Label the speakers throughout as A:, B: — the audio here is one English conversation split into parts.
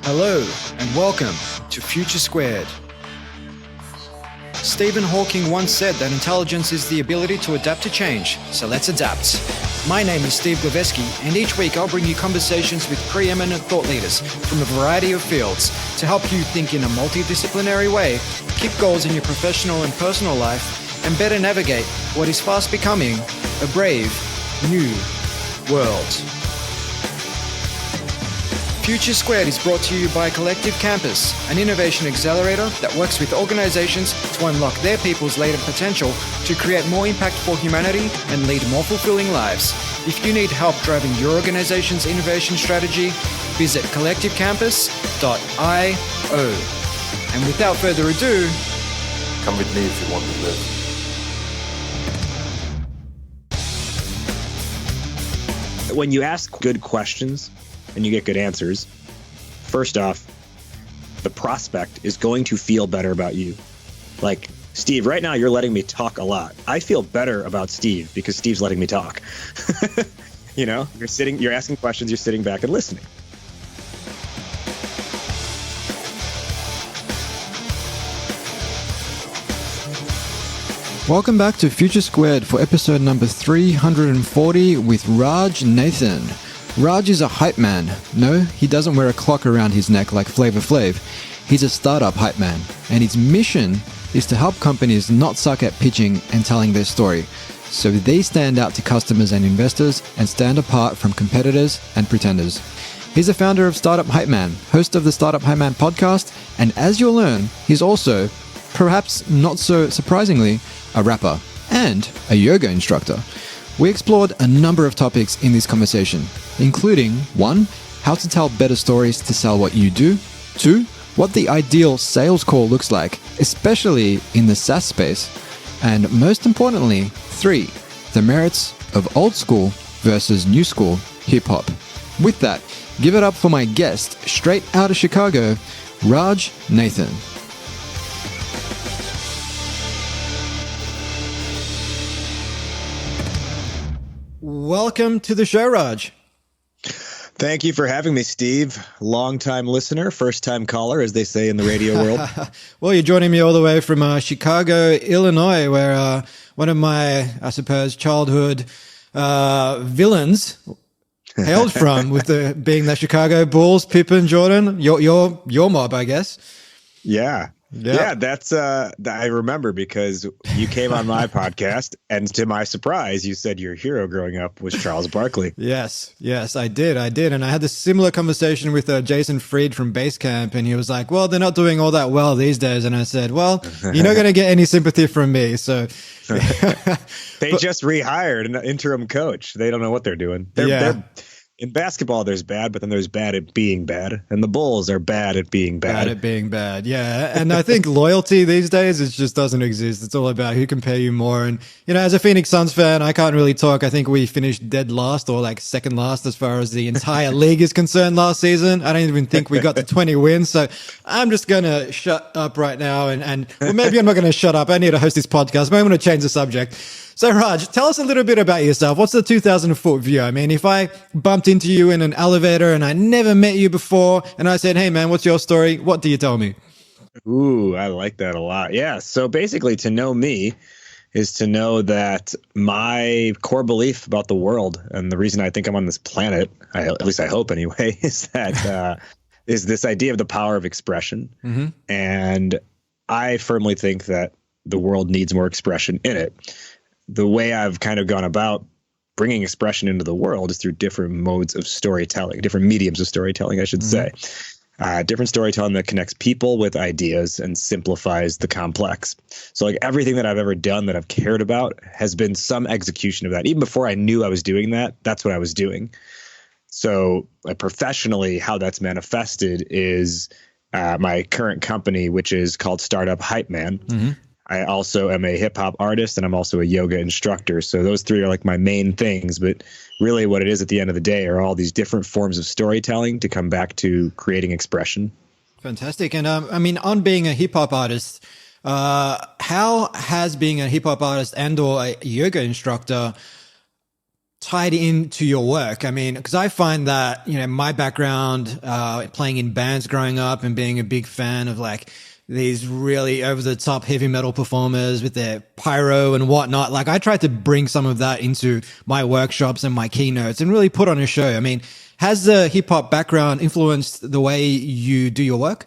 A: Hello and welcome to Future Squared. Stephen Hawking once said that intelligence is the ability to adapt to change, so let's adapt. My name is Steve Glaveski, and each week I'll bring you conversations with preeminent thought leaders from a variety of fields to help you think in a multidisciplinary way, keep goals in your professional and personal life, and better navigate what is fast becoming a brave, new world. Future Squared is brought to you by Collective Campus, an innovation accelerator that works with organizations to unlock their people's latent potential to create more impact for humanity and lead more fulfilling lives. If you need help driving your organization's innovation strategy, visit collectivecampus.io. And without further ado,
B: come with me if you want to live.
C: When you ask good questions and you get good answers, first off, the prospect is going to feel better about you. Like, Steve, right now you're letting me talk a lot. I feel better about Steve because Steve's letting me talk. You know, you're asking questions, you're sitting back and listening.
A: welcome back to Future Squared for episode number 340 with Raj Nathan. Raj is a hype man. No, he doesn't wear a clock around his neck like Flavor Flav. He's a startup hype man, and his mission is to help companies not suck at pitching and telling their story, so they stand out to customers and investors and stand apart from competitors and pretenders. He's a founder of Startup Hypeman, host of the Startup Hypeman podcast, and as you'll learn, he's also, perhaps not so surprisingly, a rapper and a yoga instructor. We explored a number of topics in this conversation, including 1. How to tell better stories to sell what you do. 2. What the ideal sales call looks like, especially in the SaaS space. And most importantly, 3. The merits of old school versus new school hip-hop. With that, give it up for my guest, straight out of Chicago, Raj Nathan. Welcome to the show, Raj.
C: Thank you for having me, Steve. Long-time listener, first-time caller, as they say in the radio world.
A: Well, you're joining me all the way from Chicago, Illinois, where one of my, I suppose, childhood villains hailed from, with being the Chicago Bulls, Pippen, Jordan, your mob, I guess.
C: Yeah, that's I remember because you came on my podcast, and to my surprise, you said your hero growing up was Charles Barkley. Yes,
A: I did, and I had this similar conversation with Jason Fried from Basecamp, and he was like, "Well, they're not doing all that well these days," and I said, "Well, you're not going to get any sympathy from me." So
C: they just rehired an interim coach. They don't know what they're doing. They're in basketball, there's bad, but then there's bad at being bad. And the Bulls are bad at being bad.
A: Bad at being bad, yeah. And I think loyalty these days, it just doesn't exist. It's all about who can pay you more. And, you know, as a Phoenix Suns fan, I can't really talk. I think we finished dead last or like second last as far as the entire league is concerned last season. I don't even think we got to 20 wins. So I'm just going to shut up right now. And well, maybe I'm not going to shut up. I need to host this podcast, but I'm going to change the subject. So Raj, tell us a little bit about yourself. What's the 2,000-foot view? I mean, if I bumped into you in an elevator and I never met you before and I said, "Hey man, what's your story?" What do you tell me?
C: Ooh, I like that a lot. Yeah. So basically to know me is to know that my core belief about the world, and the reason I think I'm on this planet, at least I hope anyway, is that is this idea of the power of expression. Mm-hmm. And I firmly think that the world needs more expression in it. The way I've kind of gone about bringing expression into the world is through different modes of storytelling, different mediums of storytelling, I should say. Different storytelling that connects people with ideas and simplifies the complex. So like everything that I've ever done that I've cared about has been some execution of that. Even before I knew I was doing that, that's what I was doing. So professionally, how that's manifested is my current company, which is called Startup Hypeman. Mm-hmm. I also am a hip-hop artist, and I'm also a yoga instructor. So those three are like my main things. But really what it is at the end of the day are all these different forms of storytelling to come back to creating expression.
A: Fantastic. And I mean, on being a hip-hop artist, how has being a hip-hop artist and or a yoga instructor tied into your work? I mean, because I find that, my background playing in bands growing up and being a big fan of like these really over the top heavy metal performers with their pyro and whatnot. Like I tried to bring some of that into my workshops and my keynotes and really put on a show. I mean, has the hip hop background influenced the way you do your work?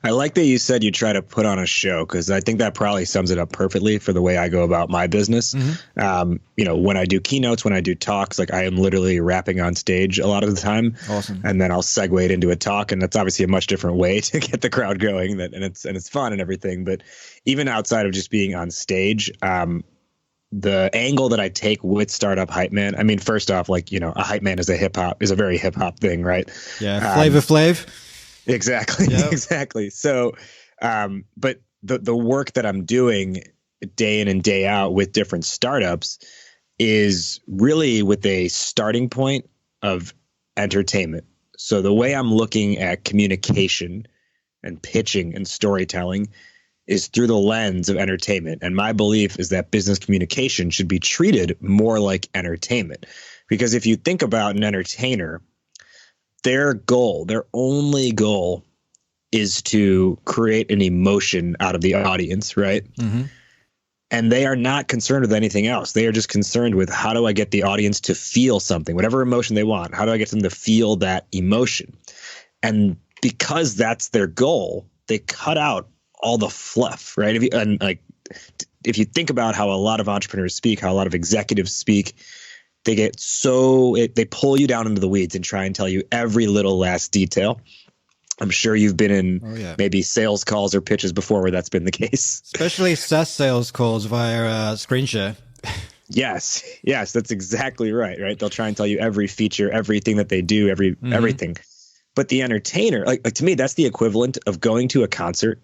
C: I like that you said you try to put on a show, because I think that probably sums it up perfectly for the way I go about my business. When I do keynotes, when I do talks, like I am literally rapping on stage a lot of the time.
A: Awesome.
C: And then I'll segue it into a talk, and that's obviously a much different way to get the crowd going. And it's fun and everything. But even outside of just being on stage, the angle that I take with Startup Hypeman, I mean, first off, like, a hype man is a very hip hop thing, right?
A: Yeah, Flavor Flav.
C: Exactly. Yep. Exactly. So, but the work that I'm doing day in and day out with different startups is really with a starting point of entertainment. So the way I'm looking at communication and pitching and storytelling is through the lens of entertainment. And my belief is that business communication should be treated more like entertainment. Because if you think about an entertainer, their only goal is to create an emotion out of the audience, right? Mm-hmm. And they are not concerned with anything else. They are just concerned with, how do I get the audience to feel something, whatever emotion they want? How do I get them to feel that emotion? And because that's their goal, they cut out all the fluff, right? If you think about how a lot of entrepreneurs speak, how a lot of executives speak, they get they pull you down into the weeds and try and tell you every little last detail. I'm sure you've been in maybe sales calls or pitches before where that's been the case.
A: Especially SaaS sales calls via screen share.
C: Yes, that's exactly right. They'll try and tell you every feature, everything that they do, everything. But the entertainer, like to me, that's the equivalent of going to a concert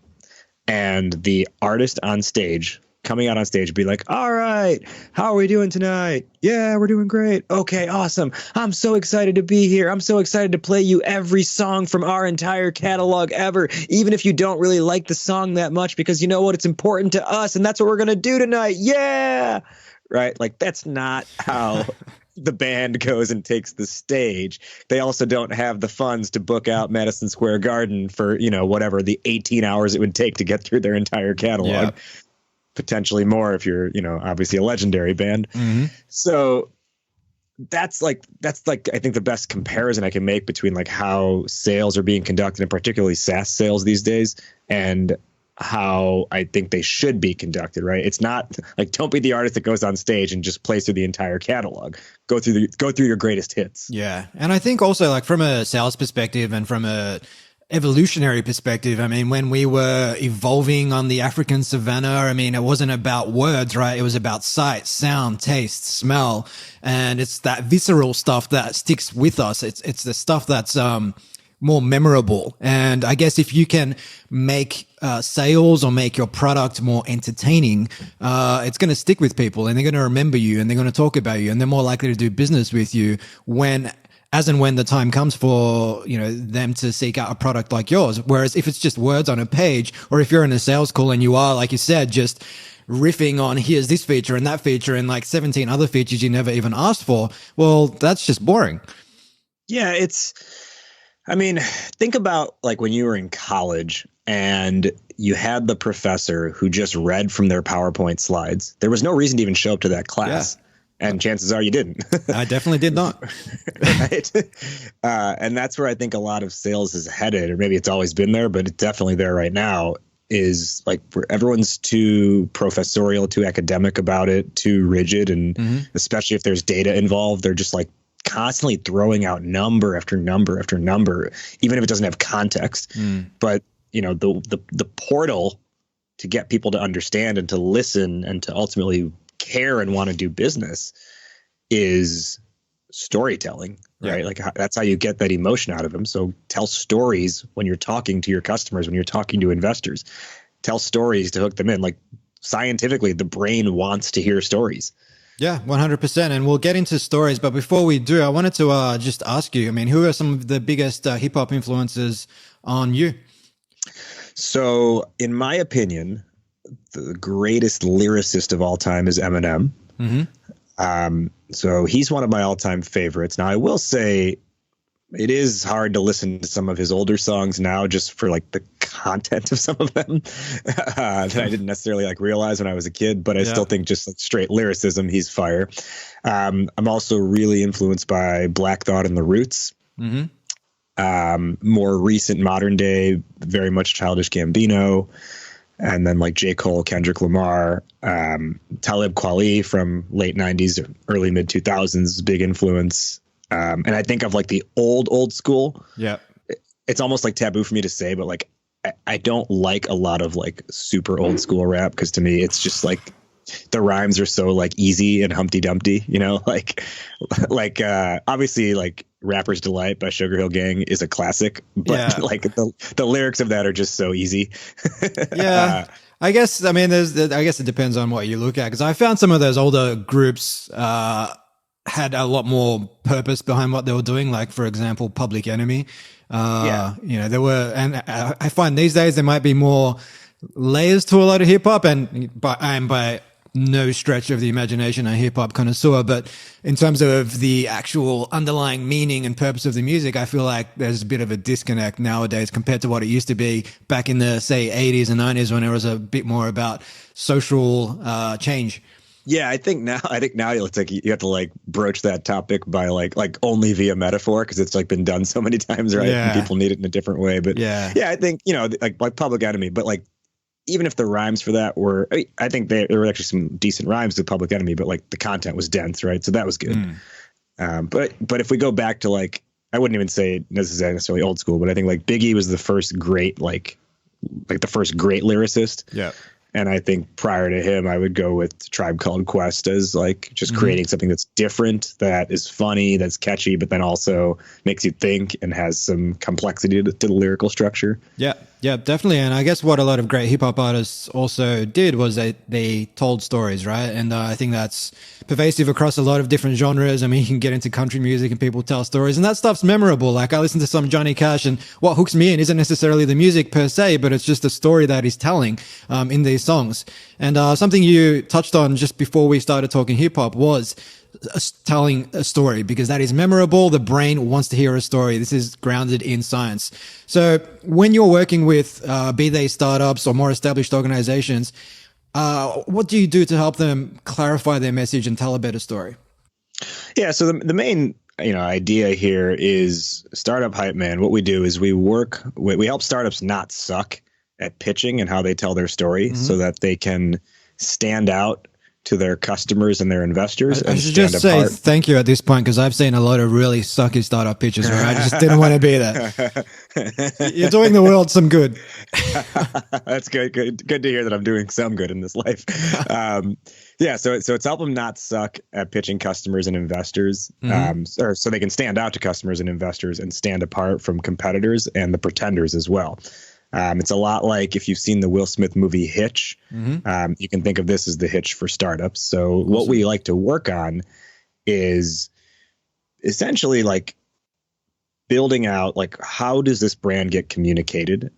C: and the artist on stage coming out on stage, be like, all right, how are we doing tonight? Yeah, we're doing great. Okay, awesome. I'm so excited to be here. I'm so excited to play you every song from our entire catalog ever, even if you don't really like the song that much, because you know what? It's important to us, and that's what we're going to do tonight. Yeah. Right? Like, that's not how the band goes and takes the stage. They also don't have the funds to book out Madison Square Garden for, whatever the 18 hours it would take to get through their entire catalog. Yeah. Potentially more if you're, obviously a legendary band. Mm-hmm. So that's like I think the best comparison I can make between like how sales are being conducted, and particularly SaaS sales these days, and how I think they should be conducted, right? It's not like, don't be the artist that goes on stage and just plays through the entire catalog. Go through your greatest hits.
A: Yeah. And I think also, like, from a sales perspective and from a evolutionary perspective, I mean, when we were evolving on the African savannah, I mean, it wasn't about words, right? It was about sight, sound, taste, smell. And it's that visceral stuff that sticks with us. It's the stuff that's more memorable. And I guess if you can make sales or make your product more entertaining, it's going to stick with people, and they're going to remember you, and they're going to talk about you, and they're more likely to do business with you as and when the time comes for, them to seek out a product like yours. Whereas if it's just words on a page, or if you're in a sales call and you are, like you said, just riffing on here's this feature and that feature and like 17 other features you never even asked for, well, that's just boring.
C: Yeah, think about like when you were in college and you had the professor who just read from their PowerPoint slides. There was no reason to even show up to that class. Yeah. And chances are you didn't.
A: I definitely did not.
C: Right. And that's where I think a lot of sales is headed, or maybe it's always been there, but it's definitely there right now, is like where everyone's too professorial, too academic about it, too rigid. And especially if there's data involved, they're just like constantly throwing out number after number after number, even if it doesn't have context. But, the portal to get people to understand and to listen and to ultimately care and want to do business is storytelling, right? Like that's how you get that emotion out of them. So tell stories when you're talking to your customers, when you're talking to investors. Tell stories to hook them in. Like scientifically, the brain wants to hear stories.
A: Yeah, 100%. And we'll get into stories. But before we do, I wanted to just ask you, who are some of the biggest hip hop influences on you?
C: So in my opinion, the greatest lyricist of all time is Eminem. So he's one of my all-time favorites. Now, I will say it is hard to listen to some of his older songs now just for like the content of some of them that I didn't necessarily like realize when I was a kid, but I still think just like straight lyricism, he's fire. I'm also really influenced by Black Thought and the Roots. More recent modern day, very much Childish Gambino. And then like J. Cole, Kendrick Lamar, Talib Kweli from late 90s, early mid 2000s, big influence. And I think of like the old school. Yeah. It's almost like taboo for me to say, but like, I don't like a lot of like super old school rap. Cause to me, it's just like the rhymes are so like easy and Humpty Dumpty, you know, like obviously like Rapper's Delight by Sugar Hill Gang is a classic, but like the lyrics of that are just so easy.
A: I guess, I mean, I guess it depends on what you look at. Cause I found some of those older groups, had a lot more purpose behind what they were doing. Like, for example, Public Enemy. You know, there were, and I find these days there might be more layers to a lot of hip hop, and by no stretch of the imagination a hip hop connoisseur, but in terms of the actual underlying meaning and purpose of the music, I feel like there's a bit of a disconnect nowadays compared to what it used to be back in the, say, 80s and 90s when it was a bit more about social change.
C: Yeah, I think now it's like you have to like broach that topic by like only via metaphor, because it's like been done so many times, right?
A: Yeah.
C: And people need it in a different way. But yeah, I think, you know, like Public Enemy, but like even if the rhymes for that were, I think there were actually some decent rhymes to Public Enemy, but like the content was dense, right? So that was good. But if we go back to like, I wouldn't even say necessarily old school, but I think like Biggie was the first great like the first great lyricist. Yeah. And I think prior to him, I would go with Tribe Called Quest as like just creating something that's different, that is funny, that's catchy, but then also makes you think and has some complexity to the lyrical structure. Yeah, definitely. And I guess what a lot of great hip hop artists also did was they told stories, right? And I think that's pervasive across a lot of different genres. I mean, you can get into country music and people tell stories, and that stuff's memorable. Like, I listen to some Johnny Cash, and what hooks me in isn't necessarily the music per se, but it's just the story that he's telling in these songs. And something you touched on just before we started talking hip hop was telling a story, because that is memorable. The brain wants to hear a story. This is grounded in science. So when you're working with be they startups or more established organizations, what do you do to help them clarify their message and tell a better story? Yeah, so the main idea here is Startup Hypeman. What we do is we help startups not suck at pitching and how they tell their story, so that they can stand out to their customers and their investors.
A: I should just say thank you at this point, because I've seen a lot of really sucky startup pitches where I just didn't want to be there. You're doing the world some good.
C: That's good. Good to hear that I'm doing some good in this life. So it's help them not suck at pitching customers and investors, or so they can stand out to customers and investors and stand apart from competitors and the pretenders as well. It's a lot like if you've seen the Will Smith movie Hitch, you can think of this as the Hitch for startups. So what we like to work on is essentially like building out, like, how does this brand get communicated,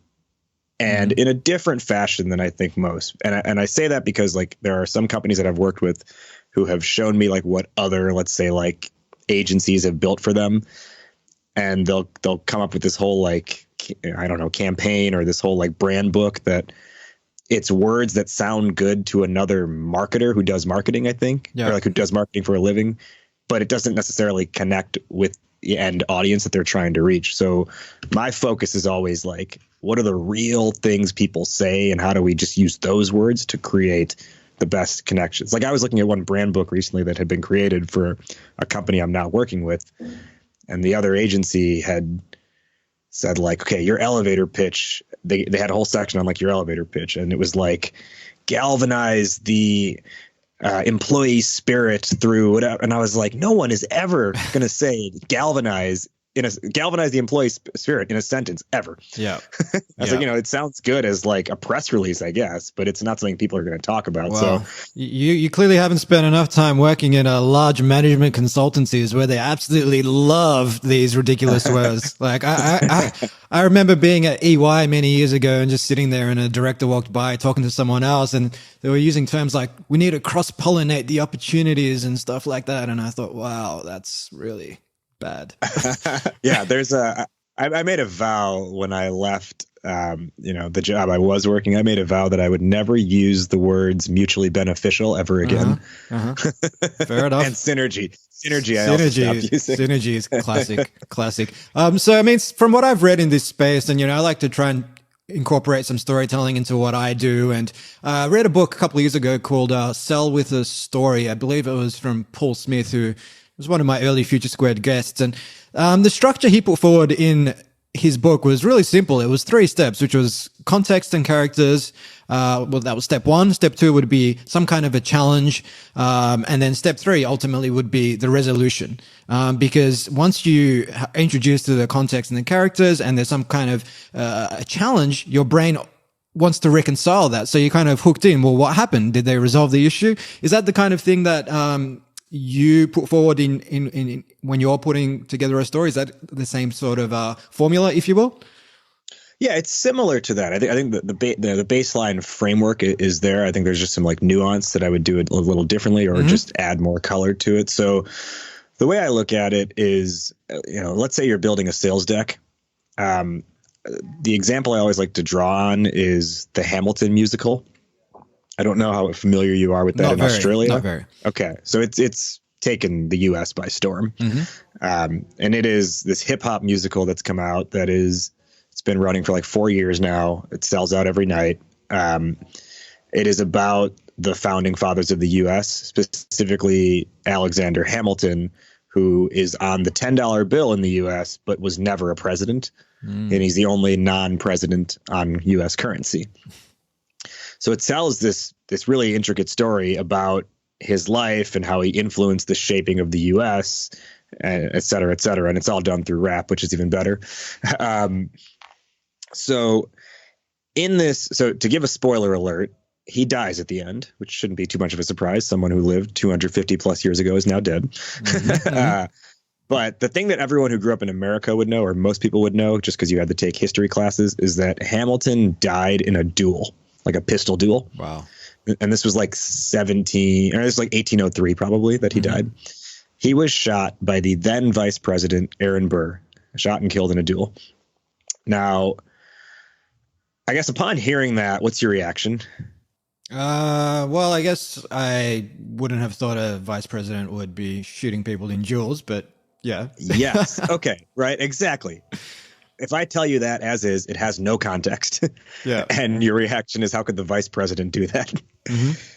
C: and in a different fashion than I think most. And I say that because like there are some companies that I've worked with who have shown me like what other, let's say, like agencies have built for them, and they'll come up with this whole like, I don't know, campaign or this whole like brand book that it's words that sound good to another marketer who does marketing, I think, or like who does marketing for a living, but it doesn't necessarily connect with the end audience that they're trying to reach. So my focus is always like, what are the real things people say, and how do we just use those words to create the best connections? Like, I was looking at one brand book recently that had been created for a company I'm now working with, and the other agency had said like, okay, your elevator pitch, they had a whole section on like your elevator pitch, and it was like, galvanize the employee spirit through whatever. And I was like, no one is ever going to say galvanize galvanize the employee spirit in a sentence ever.
A: Yeah.
C: I was like, it sounds good as like a press release, I guess, but it's not something people are going to talk about.
A: Well,
C: So
A: you clearly haven't spent enough time working in a large management consultancies where they absolutely love these ridiculous words. Like I remember being at EY many years ago and just sitting there and a director walked by talking to someone else and they were using terms like we need to cross-pollinate the opportunities and stuff like that. And I thought, wow, that's really bad.
C: Yeah, I made a vow when I left, the job I was working. I made a vow that I would never use the words mutually beneficial ever again.
A: Fair enough.
C: And synergy. I also stopped using.
A: Synergy is classic. So, I mean, from what I've read in this space, and, I like to try and incorporate some storytelling into what I do. And I read a book a couple of years ago called Sell with a Story. I believe it was from Paul Smith, who was one of my early Future Squared guests. And the structure he put forward in his book was really simple. It was 3 steps, which was context and characters. Well, that was step 1. Step 2 would be some kind of a challenge. And then step 3 ultimately would be the resolution. Because once you introduce to the context and the characters and there's some kind of a challenge, your brain wants to reconcile that. So you're kind of hooked in. Well, what happened? Did they resolve the issue? Is that the kind of thing that you put forward in when you're putting together a story? Is that the same sort of formula, if you will?
C: Yeah, it's similar to that. I think the baseline framework is there. I think there's just some like nuance that I would do it a little differently or just add more color to it. So the way I look at it is, let's say you're building a sales deck. The example I always like to draw on is the Hamilton musical. I don't know how familiar you are with that in Australia.
A: Not very.
C: Okay, so it's taken the U.S. by storm, and it is this hip hop musical that's come out it's been running for like 4 years now. It sells out every night. It is about the founding fathers of the U.S., specifically Alexander Hamilton, who is on the $10 bill in the U.S. but was never a president, and he's the only non-president on U.S. currency. So it tells this really intricate story about his life and how he influenced the shaping of the U.S., et cetera, et cetera. And it's all done through rap, which is even better. So to give a spoiler alert, he dies at the end, which shouldn't be too much of a surprise. Someone who lived 250 plus years ago is now dead. But the thing that everyone who grew up in America would know, or most people would know, just because you had to take history classes, is that Hamilton died in a duel. Like a pistol duel.
A: Wow.
C: And this was like 1803 probably that he died. He was shot by the then vice president, Aaron Burr, shot and killed in a duel. Now, I guess upon hearing that, what's your reaction?
A: Well, I guess I wouldn't have thought a vice president would be shooting people in duels, but yeah.
C: Yes. Okay. Right. Exactly. If I tell you that as is, it has no context.
A: Yeah.
C: And your reaction is, how could the vice president do that?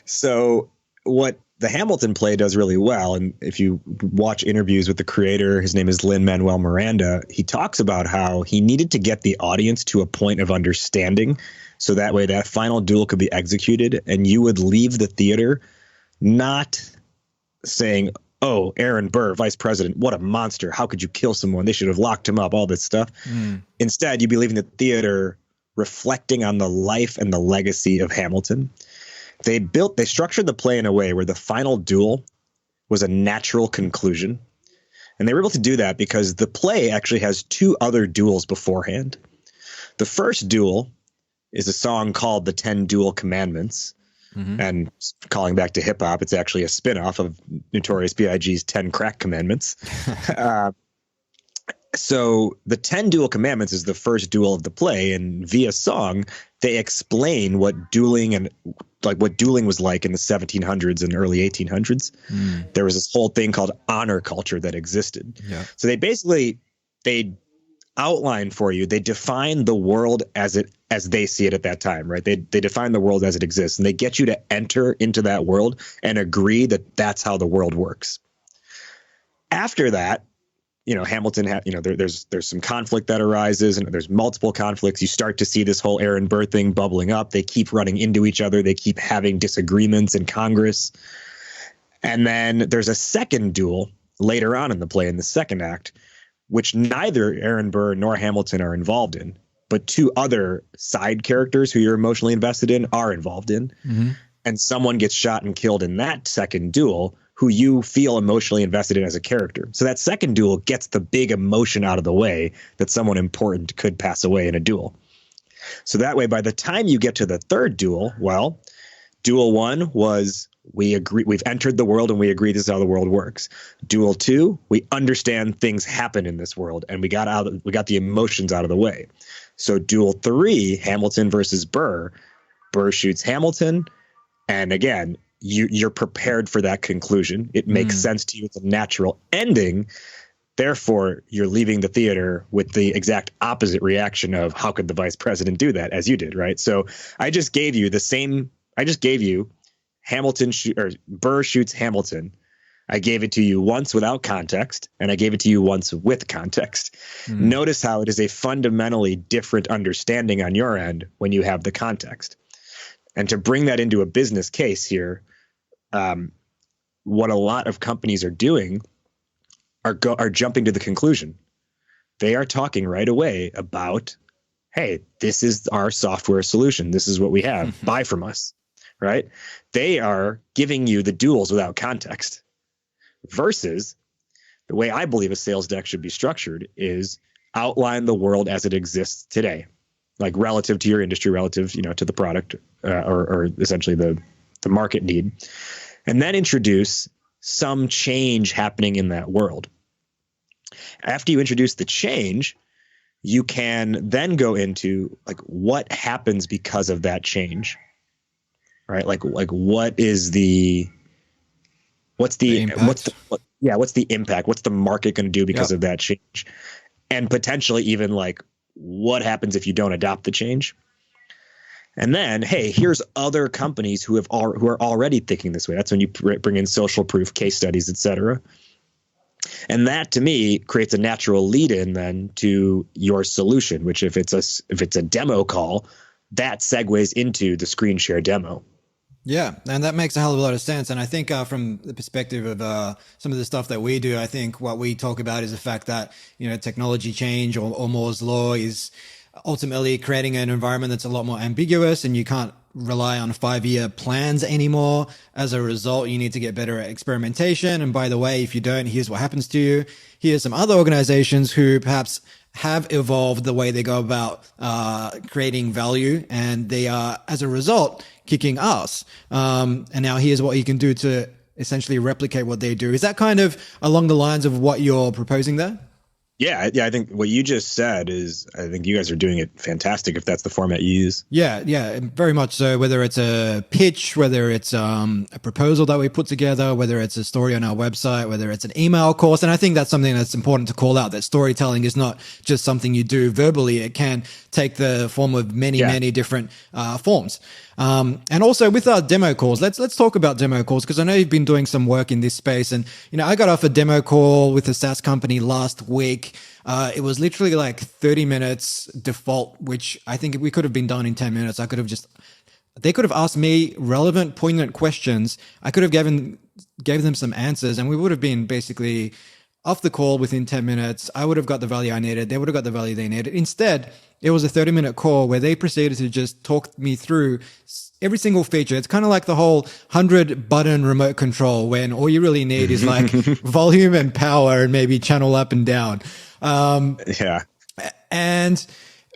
C: So what the Hamilton play does really well, and if you watch interviews with the creator, his name is Lin-Manuel Miranda, he talks about how he needed to get the audience to a point of understanding so that way that final duel could be executed and you would leave the theater not saying, oh, Aaron Burr, vice president, what a monster. How could you kill someone? They should have locked him up, all this stuff. Instead, you'd be leaving the theater reflecting on the life and the legacy of Hamilton. They structured the play in a way where the final duel was a natural conclusion. And they were able to do that because the play actually has 2 other duels beforehand. The first duel is a song called The 10 Duel Commandments. And calling back to hip hop, it's actually a spinoff of Notorious B.I.G.'s 10 Crack Commandments. So the 10 Duel Commandments is the first duel of the play, and via song, they explain what dueling was like in the 1700s and early 1800s. There was this whole thing called honor culture that existed. Yeah. So they outline for you, they define the world as they see it at that time, right? They define the world as it exists, and they get you to enter into that world and agree that that's how the world works. After that, Hamilton had, there's some conflict that arises, and there's multiple conflicts. You start to see this whole Aaron Burr thing bubbling up. They keep running into each other. They keep having disagreements in Congress. And then there's a second duel later on in the play, in the second act, which neither Aaron Burr nor Hamilton are involved in, but two other side characters who you're emotionally invested in are involved in. And someone gets shot and killed in that second duel who you feel emotionally invested in as a character. So that second duel gets the big emotion out of the way that someone important could pass away in a duel. So that way, by the time you get to the third duel, well, duel 1 was we agree, we've entered the world and we agree this is how the world works. Duel 2, we understand things happen in this world and we got the emotions out of the way. So duel 3, Hamilton versus Burr, Burr shoots Hamilton, and again, you're prepared for that conclusion. It makes sense to you. It's a natural ending. Therefore, you're leaving the theater with the exact opposite reaction of how could the vice president do that, as you did, right? So I just gave you Burr shoots Hamilton. I gave it to you once without context, and I gave it to you once with context. Notice how it is a fundamentally different understanding on your end when you have the context. And to bring that into a business case here, what a lot of companies are doing are jumping to the conclusion. They are talking right away about, hey, this is our software solution. This is what we have. Buy from us, right? They are giving you the duels without context. Versus the way I believe a sales deck should be structured is outline the world as it exists today, like relative to your industry, relative, to the product or essentially the market need, and then introduce some change happening in that world. After you introduce the change, you can then go into like what happens because of that change, right? Like what's the impact? What's the impact? What's the market going to do because of that change? And potentially even like what happens if you don't adopt the change? And then, hey, here's other companies who are already thinking this way. That's when you bring in social proof, case studies, et cetera. And that to me creates a natural lead in then to your solution, which if it's a demo call, that segues into the screen share demo.
A: Yeah, and that makes a hell of a lot of sense. And I think from the perspective of some of the stuff that we do, I think what we talk about is the fact that, technology change or Moore's law is ultimately creating an environment that's a lot more ambiguous, and you can't rely on 5-year plans anymore. As a result, you need to get better at experimentation. And by the way, if you don't, here's what happens to you. Here's some other organizations who perhaps have evolved the way they go about creating value, and they are, as a result, kicking ass. And now here's what you can do to essentially replicate what they do. Is that kind of along the lines of what you're proposing there?
C: Yeah, I think what you just said is, I think you guys are doing it fantastic if that's the format you use.
A: Yeah, very much so. Whether it's a pitch, whether it's a proposal that we put together, whether it's a story on our website, whether it's an email course. And I think that's something that's important to call out, that storytelling is not just something you do verbally. It can take the form of many different forms. And also with our demo calls, let's talk about demo calls, because I know you've been doing some work in this space. And, I got off a demo call with a SaaS company last week. It was literally like 30 minutes default, which I think we could have been done in 10 minutes. They could have asked me relevant, poignant questions. I could have gave them some answers, and we would have been basically off the call within 10 minutes. I would have got the value I needed. They would have got the value they needed. Instead, it was a 30-minute call where they proceeded to just talk me through every single feature. It's kind of like the whole 100-button remote control, when all you really need is like volume and power and maybe channel up and down. And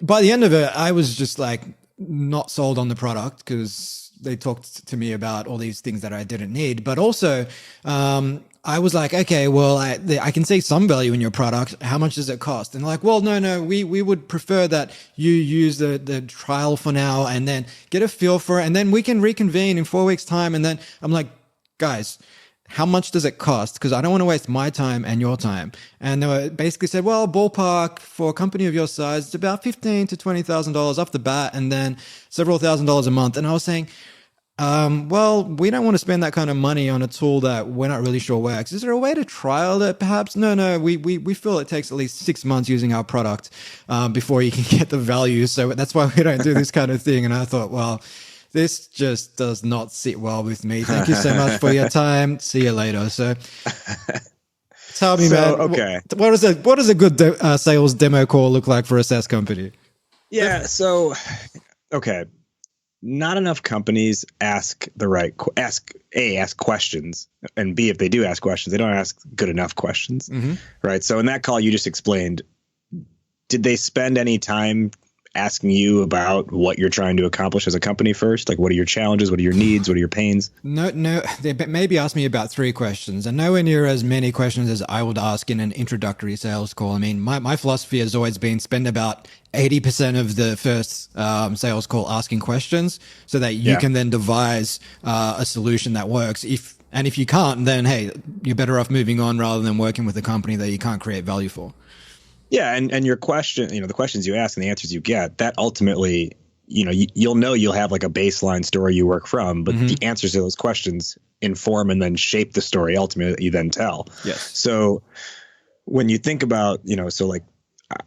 A: by the end of it, I was just like not sold on the product, because they talked to me about all these things that I didn't need. But also, I was like, okay, well, I can see some value in your product. How much does it cost? And like, well, no, we would prefer that you use the trial for now and then get a feel for it. And then we can reconvene in 4 weeks' time. And then I'm like, guys, how much does it cost? Because I don't want to waste my time and your time. And they basically said, well, ballpark for a company of your size, it's about $15,000 to $20,000 off the bat, and then several $1,000s a month. And I was saying, well, we don't want to spend that kind of money on a tool that we're not really sure works. Is there a way to trial it perhaps? No, we feel it takes at least 6 months using our product before you can get the value. So that's why we don't do this kind of thing. And I thought, well, this just does not sit well with me. Thank you so much for your time. See you later. So Tell me, man.
C: Okay.
A: What does a good sales demo call look like for a SaaS company?
C: Yeah. So, okay. Not enough companies ask questions, and B, if they do ask questions, they don't ask good enough questions. Right. So in that call you just explained, did they spend any time asking you about what you're trying to accomplish as a company first? Like, what are your challenges? What are your needs? What are your pains?
A: No. They maybe asked me about 3 questions, and nowhere near as many questions as I would ask in an introductory sales call. I mean, my philosophy has always been spend about 80% of the first sales call asking questions so that you can then devise a solution that works. If you can't, then hey, you're better off moving on rather than working with a company that you can't create value for.
C: Yeah, and your question, the questions you ask and the answers you get, that ultimately, you'll have like a baseline story you work from, but the answers to those questions inform and then shape the story ultimately that you then tell.
A: Yes.
C: So when you think about, so like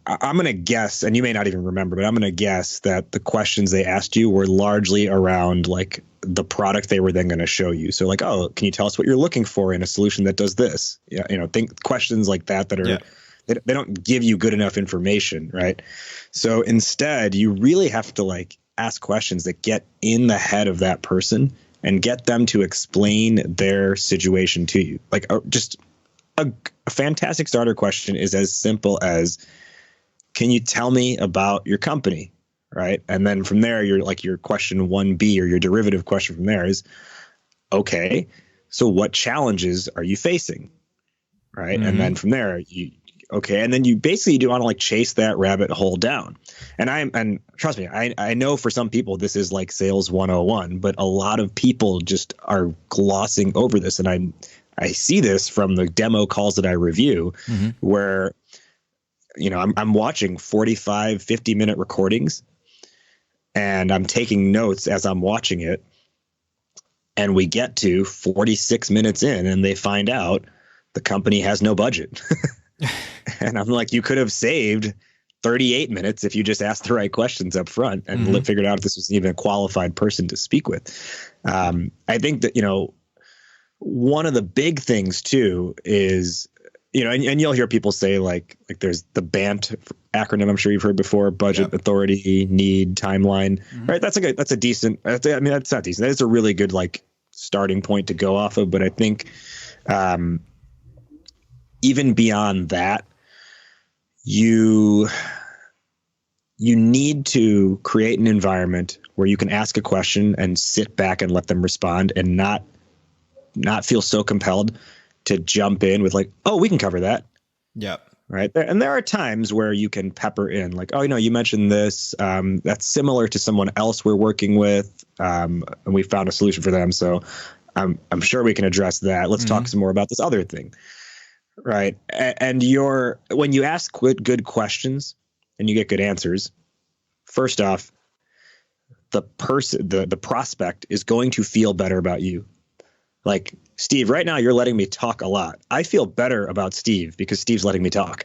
C: I'm going to guess, and you may not even remember, but I'm going to guess that the questions they asked you were largely around like the product they were then going to show you. So like, oh, can you tell us what you're looking for in a solution that does this? Yeah, think questions like that are. Yeah. They don't give you good enough information, right? So instead, you really have to like ask questions that get in the head of that person and get them to explain their situation to you. Like just a fantastic starter question is as simple as, can you tell me about your company, right? And then from there, your question 1B or your derivative question from there is, okay, so what challenges are you facing, right? And then from there, okay. And then you basically do want to like chase that rabbit hole down. And trust me, I know for some people this is like sales 101, but a lot of people just are glossing over this. And I see this from the demo calls that I review where, I'm watching 45, 50-minute recordings and I'm taking notes as I'm watching it. And we get to 46 minutes in and they find out the company has no budget. And I'm like, you could have saved 38 minutes if you just asked the right questions up front and figured out if this was even a qualified person to speak with. I think that, one of the big things too is, and you'll hear people say like there's the BANT acronym I'm sure you've heard before: budget, authority, need, timeline, right? That's not decent. That is a really good like starting point to go off of. But I think, even beyond that, you need to create an environment where you can ask a question and sit back and let them respond and not feel so compelled to jump in with like, oh, we can cover that.
A: Yep.
C: Right. And there are times where you can pepper in like, oh, you mentioned this, that's similar to someone else we're working with. And we found a solution for them. So I'm sure we can address that. Let's talk some more about this other thing. Right. And when you ask good questions and you get good answers, first off, the prospect is going to feel better about you. Like, Steve, right now you're letting me talk a lot. I feel better about Steve because Steve's letting me talk.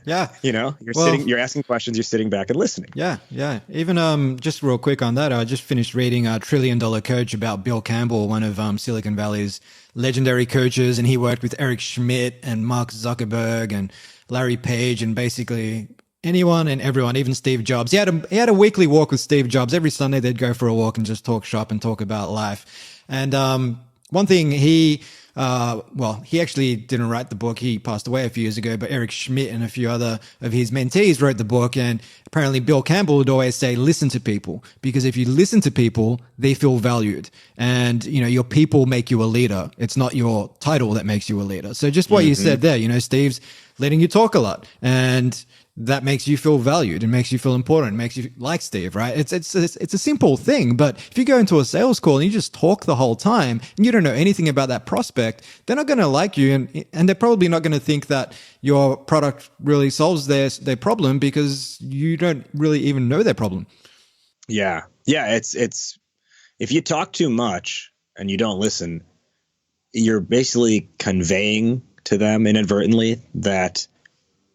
A: Yeah.
C: You're asking questions, you're sitting back and listening.
A: Yeah. Yeah. Even just real quick on that, I just finished reading $1 Trillion Coach about Bill Campbell, one of Silicon Valley's legendary coaches. And he worked with Eric Schmidt and Mark Zuckerberg and Larry Page and basically anyone and everyone, even Steve Jobs. He had a weekly walk with Steve Jobs. Every Sunday they'd go for a walk and just talk shop and talk about life. And one thing he actually didn't write the book. He passed away a few years ago, but Eric Schmidt and a few other of his mentees wrote the book. And apparently Bill Campbell would always say, listen to people, because if you listen to people, they feel valued. And, your people make you a leader. It's not your title that makes you a leader. So just what you said there, Steve's letting you talk a lot, and that makes you feel valued and makes you feel important, makes you like Steve, right? It's a simple thing, but if you go into a sales call and you just talk the whole time and you don't know anything about that prospect, they're not going to like you, and they're probably not going to think that your product really solves their problem because you don't really even know their problem.
C: Yeah. It's if you talk too much and you don't listen, you're basically conveying to them inadvertently that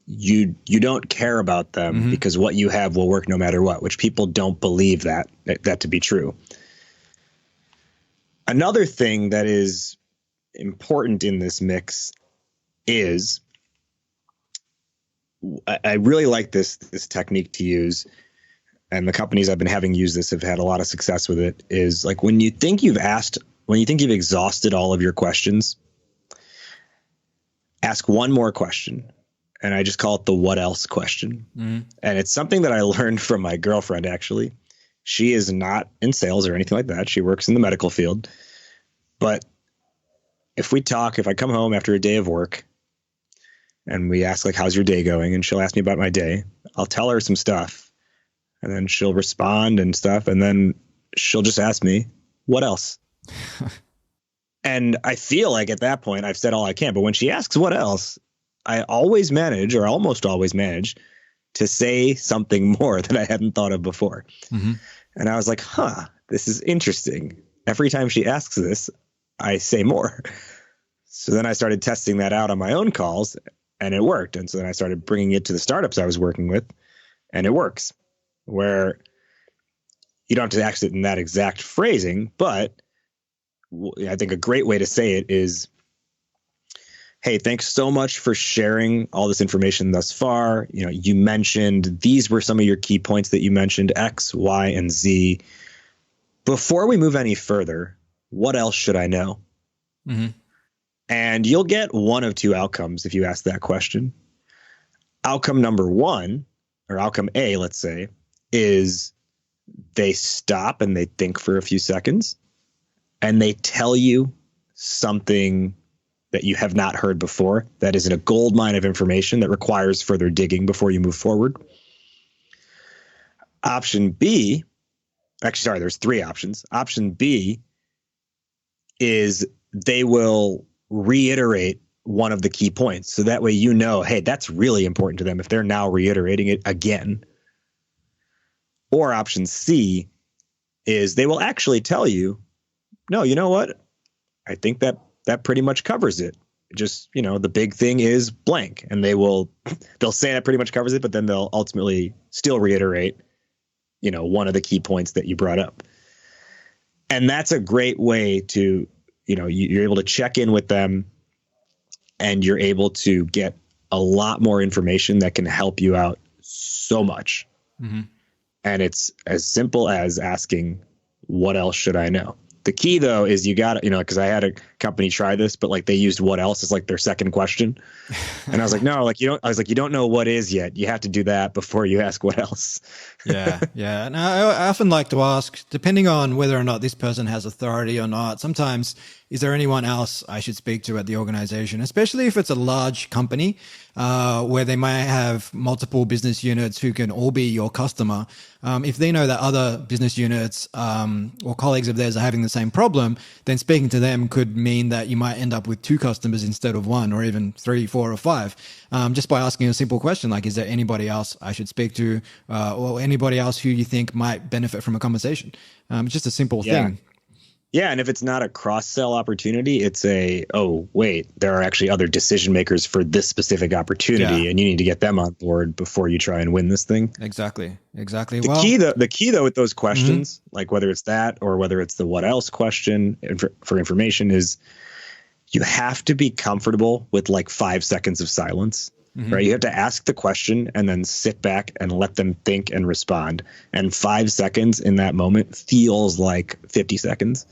C: you don't care about them because what you have will work no matter what, which people don't believe that to be true. Another thing that is important in this mix is I really like this technique to use, and the companies I've been having use this have had a lot of success with it, is like when you think you've exhausted all of your questions, ask one more question. And I just call it the what else question. Mm-hmm. And it's something that I learned from my girlfriend, actually. She is not in sales or anything like that. She works in the medical field. But if I come home after a day of work and we ask, like, how's your day going? And she'll ask me about my day. I'll tell her some stuff and then she'll respond and stuff. And then she'll just ask me, what else? And I feel like at that point I've said all I can. But when she asks what else, I always manage, or almost always manage, to say something more that I hadn't thought of before. Mm-hmm. And I was like, this is interesting. Every time she asks this, I say more. So then I started testing that out on my own calls, and it worked. And so then I started bringing it to the startups I was working with, and it works. Where you don't have to ask it in that exact phrasing, but I think a great way to say it is, hey, thanks so much for sharing all this information thus far. You know, you mentioned these were some of your key points that you mentioned, X, Y, and Z. Before we move any further, what else should I know? Mm-hmm. And you'll get one of two outcomes if you ask that question. Outcome number one, or outcome A, let's say, is they stop and they think for a few seconds and they tell you something that you have not heard before, that is in a gold mine of information that requires further digging before you move forward. Option B, there's three options. Option B is they will reiterate one of the key points. So that way, you know, hey, that's really important to them if they're now reiterating it again. Or option C is they will actually tell you, no, you know what? I think that pretty much covers it. Just, you know, the big thing is blank, and they'll say that pretty much covers it, but then they'll ultimately still reiterate, you know, one of the key points that you brought up. And that's a great way to, you know, you're able to check in with them and you're able to get a lot more information that can help you out so much. Mm-hmm. And it's as simple as asking, what else should I know? The key, though, is you got to, you know, because I had a company try this, but like they used what else as like their second question. And I was like, no, like you don't know what is yet. You have to do that before you ask what else.
A: Yeah. And I often like to ask, depending on whether or not this person has authority or not, sometimes, is there anyone else I should speak to at the organization, especially if it's a large company where they might have multiple business units who can all be your customer. If they know that other business units or colleagues of theirs are having the same problem, then speaking to them could mean that you might end up with two customers instead of one, or even 3, 4, or 5, just by asking a simple question like, is there anybody else I should speak to or anybody else who you think might benefit from a conversation? Just a simple thing.
C: Yeah, and if it's not a cross-sell opportunity, it's oh, wait, there are actually other decision makers for this specific opportunity, and you need to get them on board before you try and win this thing.
A: Exactly.
C: The key though with those questions, like whether it's that or whether it's the what else question for information, is you have to be comfortable with like 5 seconds of silence. Mm-hmm. Right. You have to ask the question and then sit back and let them think and respond. And 5 seconds in that moment feels like 50 seconds.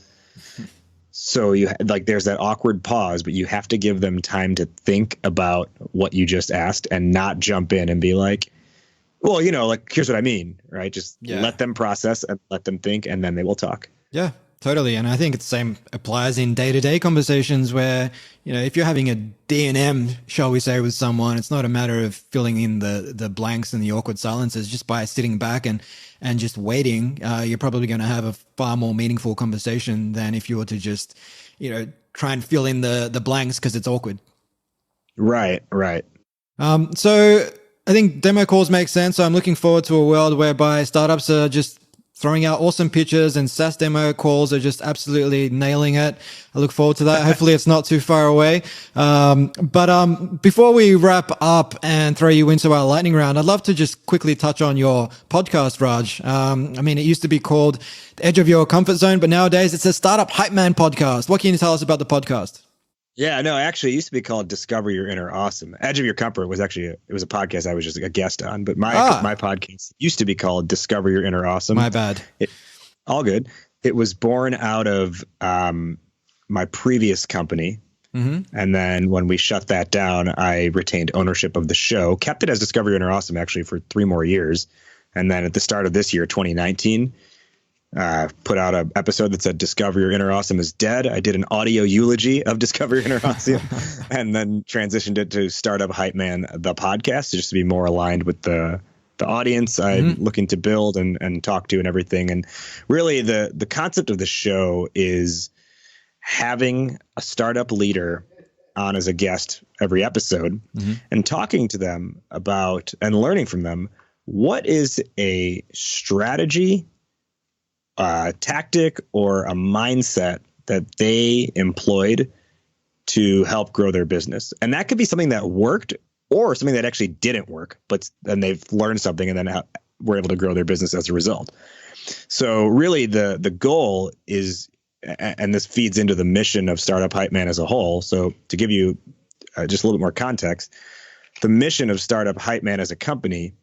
C: So there's that awkward pause, but you have to give them time to think about what you just asked and not jump in and be like, well, you know, like, here's what I mean. Right. Just let them process and let them think, and then they will talk.
A: Yeah. Totally. And I think the same applies in day-to-day conversations where, you know, if you're having a D&M, shall we say, with someone, it's not a matter of filling in the blanks and the awkward silences. Just by sitting back and just waiting, you're probably going to have a far more meaningful conversation than if you were to just, you know, try and fill in the blanks because it's awkward.
C: Right.
A: So I think demo calls make sense. So I'm looking forward to a world whereby startups are just throwing out awesome pitches and SaaS demo calls are just absolutely nailing it. I look forward to that. Hopefully it's not too far away. But before we wrap up and throw you into our lightning round, I'd love to just quickly touch on your podcast, Raj. I mean, it used to be called The Edge of Your Comfort Zone, but nowadays it's a Startup Hypeman podcast. What can you tell us about the podcast?
C: Yeah, no, actually, it used to be called Discover Your Inner Awesome. Edge of Your Comfort was actually it was a podcast I was just a guest on, but my podcast used to be called Discover Your Inner Awesome.
A: My bad.
C: All good. It was born out of my previous company. Mm-hmm. And then when we shut that down, I retained ownership of the show, kept it as Discover Your Inner Awesome actually for 3 more years. And then at the start of this year, 2019, put out an episode that said Discover Your Inner Awesome is dead. I did an audio eulogy of Discover Your Inner Awesome and then transitioned it to Startup Hypeman, the podcast, just to be more aligned with the audience I'm looking to build and talk to and everything. And really the concept of the show is having a startup leader on as a guest every episode and talking to them about and learning from them what is a strategy, tactic, or a mindset that they employed to help grow their business. And that could be something that worked or something that actually didn't work, but then they've learned something and then were able to grow their business as a result. So really the goal is, and this feeds into the mission of Startup Hypeman as a whole. So to give you just a little bit more context, the mission of Startup Hypeman as a company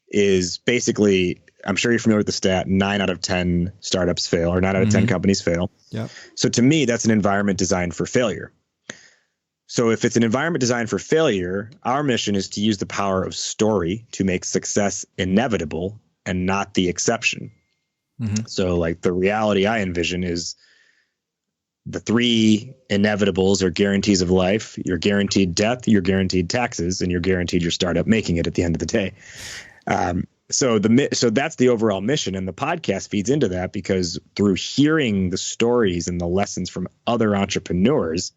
C: is basically, I'm sure you're familiar with the stat, 9 out of 10 startups fail, or 9 out of 10 companies fail. Yep. So to me, that's an environment designed for failure. So if it's an environment designed for failure, our mission is to use the power of story to make success inevitable and not the exception. So like the reality I envision is the 3 inevitables or guarantees of life. You're guaranteed death, you're guaranteed taxes, and you're guaranteed your startup making it at the end of the day. So that's the overall mission, and the podcast feeds into that because through hearing the stories and the lessons from other entrepreneurs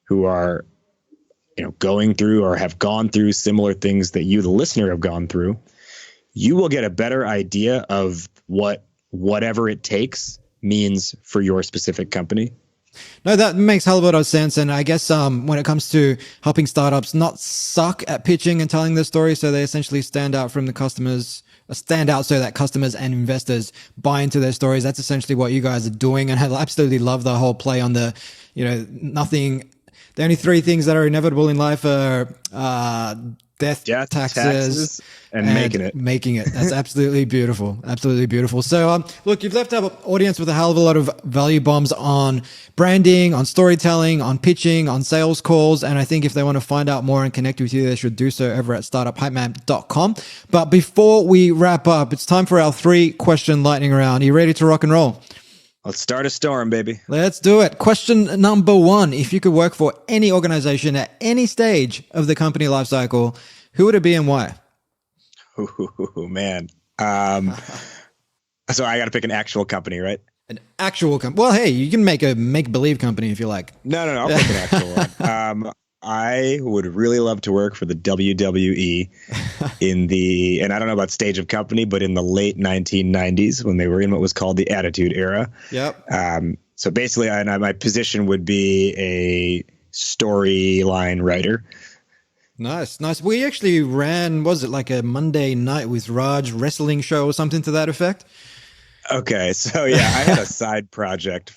C: who are, going through or have gone through similar things that you, the listener, have gone through, you will get a better idea of whatever it takes means for your specific company.
A: No, that makes a hell of a lot of sense. And I guess when it comes to helping startups not suck at pitching and telling their story, so they essentially stand out from the customers, stand out so that customers and investors buy into their stories. That's essentially what you guys are doing. And I absolutely love the whole play on the, nothing. The only 3 things that are inevitable in life are death, taxes, and making it. That's absolutely beautiful. Absolutely beautiful. So, look, you've left our audience with a hell of a lot of value bombs on branding, on storytelling, on pitching, on sales calls. And I think if they want to find out more and connect with you, they should do so over at startuphypeman.com. But before we wrap up, it's time for our 3-question lightning round. Are you ready to rock and roll?
C: Let's start a storm, baby.
A: Let's do it. Question number 1. If you could work for any organization at any stage of the company lifecycle, who would it be and why?
C: Ooh, man. So I got to pick an actual company, right?
A: An actual company. Well, hey, you can make a make-believe company if you like.
C: No. I'll pick an actual one. I would really love to work for the WWE and I don't know about stage of company, but in the late 1990s when they were in what was called the Attitude Era.
A: Yep.
C: So basically, my position would be a storyline writer.
A: Nice. We actually ran, was it like a Monday night with Raj wrestling show or something to that effect?
C: Okay. So yeah, I had a side project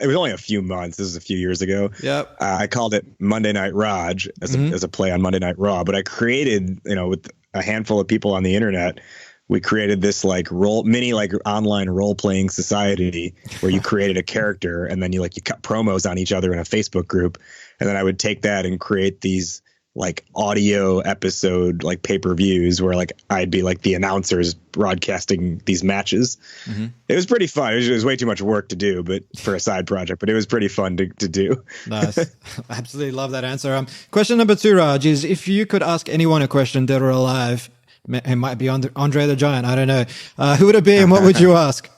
C: it was only a few months. This was a few years ago.
A: Yep.
C: I called it Monday Night Raj as a play on Monday Night Raw, but I created, with a handful of people on the internet, we created this mini online role playing society where you created a character and then you cut promos on each other in a Facebook group. And then I would take that and create these audio episode pay-per-views where I'd be the announcers broadcasting these matches. It was pretty fun. It was way too much work to do, but for a side project, but it was pretty fun to do.
A: Nice. Absolutely love that answer. Question number 2, Raj, is if you could ask anyone a question dead or alive, it might be Andre the Giant, I don't know. Who would it be and what would you ask?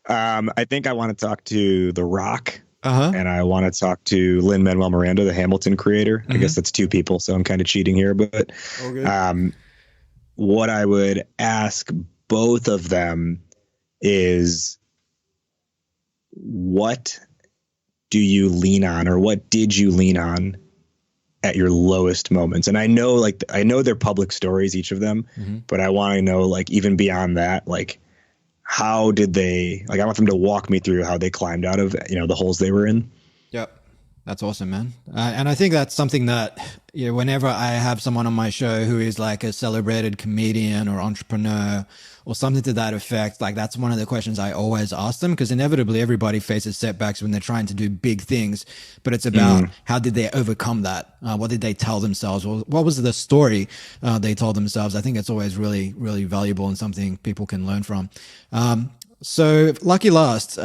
C: I think I want to talk to The Rock. And I want to talk to Lin-Manuel Miranda, the Hamilton creator. I guess that's 2 people, so I'm kind of cheating here. But what I would ask both of them is, what do you lean on, or what did you lean on at your lowest moments? And I know they're public stories, each of them, but I want to know, even beyond that, how did they, like, I want them to walk me through how they climbed out of, the holes they were in.
A: Yep. That's awesome, man. And I think that's something that, whenever I have someone on my show who is like a celebrated comedian or entrepreneur or something to that effect, like that's one of the questions I always ask them, because inevitably everybody faces setbacks when they're trying to do big things, but it's about how did they overcome that? What did they tell themselves? What was the story they told themselves? I think it's always really, really valuable and something people can learn from. So lucky last,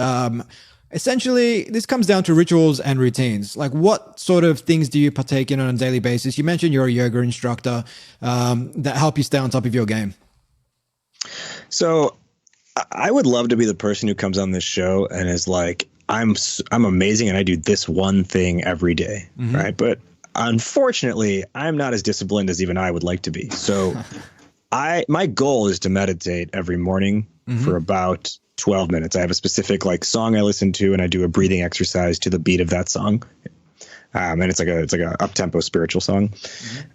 A: essentially, this comes down to rituals and routines. Like, what sort of things do you partake in on a daily basis? You mentioned you're a yoga instructor that help you stay on top of your game.
C: So I would love to be the person who comes on this show and is like, I'm amazing and I do this one thing every day, right? But unfortunately, I'm not as disciplined as even I would like to be. So my goal is to meditate every morning for about 12 minutes. I have a specific like song I listen to, and I do a breathing exercise to the beat of that song. And it's like a up-tempo spiritual song.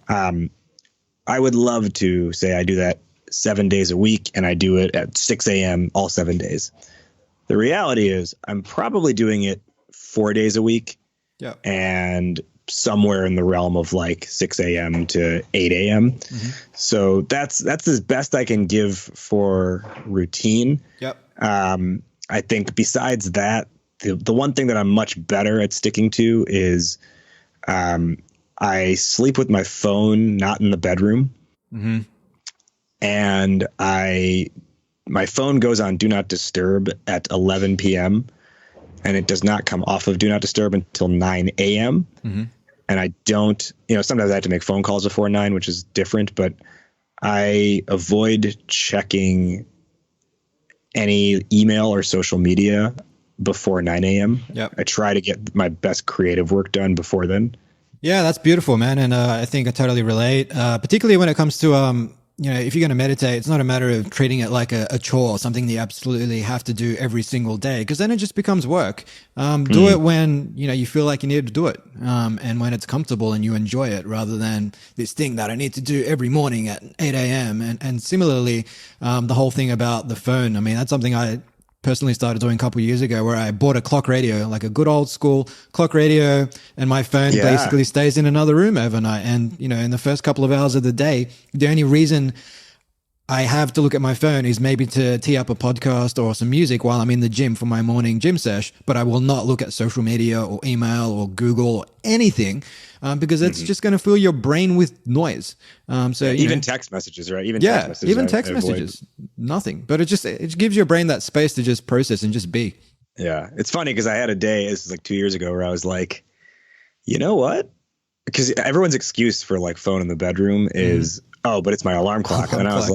C: I would love to say I do that 7 days a week, and I do it at 6 a.m. all 7 days. The reality is I'm probably doing it 4 days a week, and somewhere in the realm of like 6 a.m. to 8 a.m. So that's as best I can give for routine. I think besides that, the one thing that I'm much better at sticking to is I sleep with my phone not in the bedroom. And my phone goes on Do Not Disturb at 11 p.m. and it does not come off of Do Not Disturb until 9 a.m. And I don't, sometimes I have to make phone calls before 9, which is different, but I avoid checking any email or social media before 9 a.m. I try to get my best creative work done before then. Yeah,
A: that's beautiful, man. And I think I totally relate, particularly when it comes to, if you're going to meditate, it's not a matter of treating it like a chore, something that you absolutely have to do every single day, because then it just becomes work. Do it when, you feel like you need to do it, and when it's comfortable and you enjoy it, rather than this thing that I need to do every morning at 8 a.m. And similarly, the whole thing about the phone, I mean, that's something I personally started doing a couple of years ago, where I bought a clock radio, like a good old school clock radio, and my phone basically stays in another room overnight. And, in the first couple of hours of the day, the only reason I have to look at my phone is maybe to tee up a podcast or some music while I'm in the gym for my morning gym sesh, but I will not look at social media or email or Google or anything, because it's just going to fill your brain with noise.
C: Even text messages, right? Even
A: text messages, nothing. But it gives your brain that space to just process and just be.
C: Yeah, it's funny because I had a day, this was like 2 years ago, where I was like, you know what? Because everyone's excuse for like phone in the bedroom is, oh, but it's my alarm clock. And I was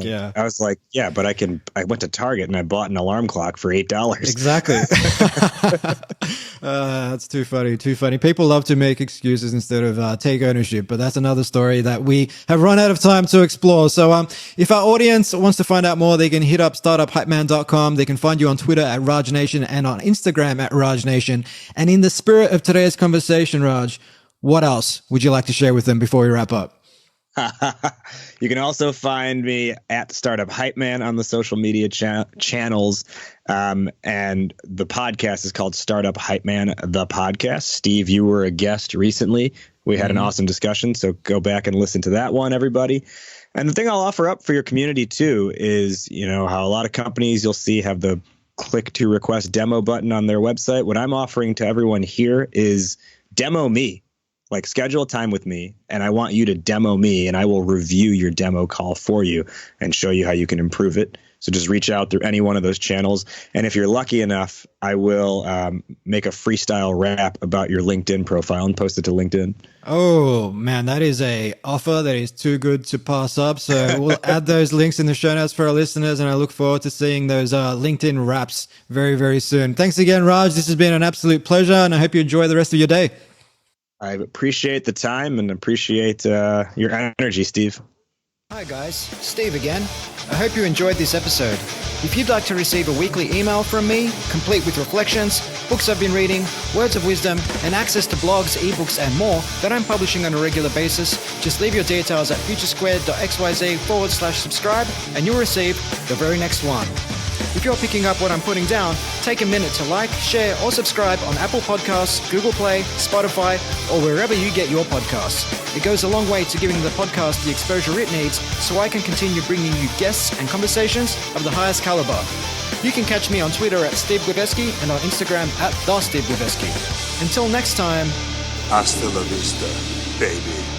C: like, yeah, but I went to Target and I bought an alarm clock for $8.
A: Exactly. That's too funny. People love to make excuses instead of take ownership, but that's another story that we have run out of time to explore. So if our audience wants to find out more, they can hit up startuphypeman.com. They can find you on Twitter at Raj Nation and on Instagram at Raj Nation. And in the spirit of today's conversation, Raj, what else would you like to share with them before we wrap up?
C: You can also find me at Startup Hypeman on the social media channels. And the podcast is called Startup Hypeman, the podcast. Steve, you were a guest recently. We had an awesome discussion, so go back and listen to that one, everybody. And the thing I'll offer up for your community too is, how a lot of companies you'll see have the click to request demo button on their website. What I'm offering to everyone here is demo me. Like, schedule a time with me, and I want you to demo me, and I will review your demo call for you and show you how you can improve it. So just reach out through any one of those channels. And if you're lucky enough, I will make a freestyle rap about your LinkedIn profile and post it to LinkedIn.
A: Oh, man, that is a offer that is too good to pass up. So we'll add those links in the show notes for our listeners, and I look forward to seeing those LinkedIn raps very, very soon. Thanks again, Raj. This has been an absolute pleasure, and I hope you enjoy the rest of your day.
C: I appreciate the time and appreciate your energy, Steve.
A: Hi guys, Steve again. I hope you enjoyed this episode. If you'd like to receive a weekly email from me, complete with reflections, books I've been reading, words of wisdom, and access to blogs, ebooks, and more that I'm publishing on a regular basis, just leave your details at futuresquared.xyz/subscribe and you'll receive the very next one. If you're picking up what I'm putting down, take a minute to like, share, or subscribe on Apple Podcasts, Google Play, Spotify, or wherever you get your podcasts. It goes a long way to giving the podcast the exposure it needs so I can continue bringing you guests and conversations of the highest caliber. You can catch me on Twitter at Steve Glibeski and on Instagram at TheSteveGlibeski. Until next time.
B: Hasta la vista, baby.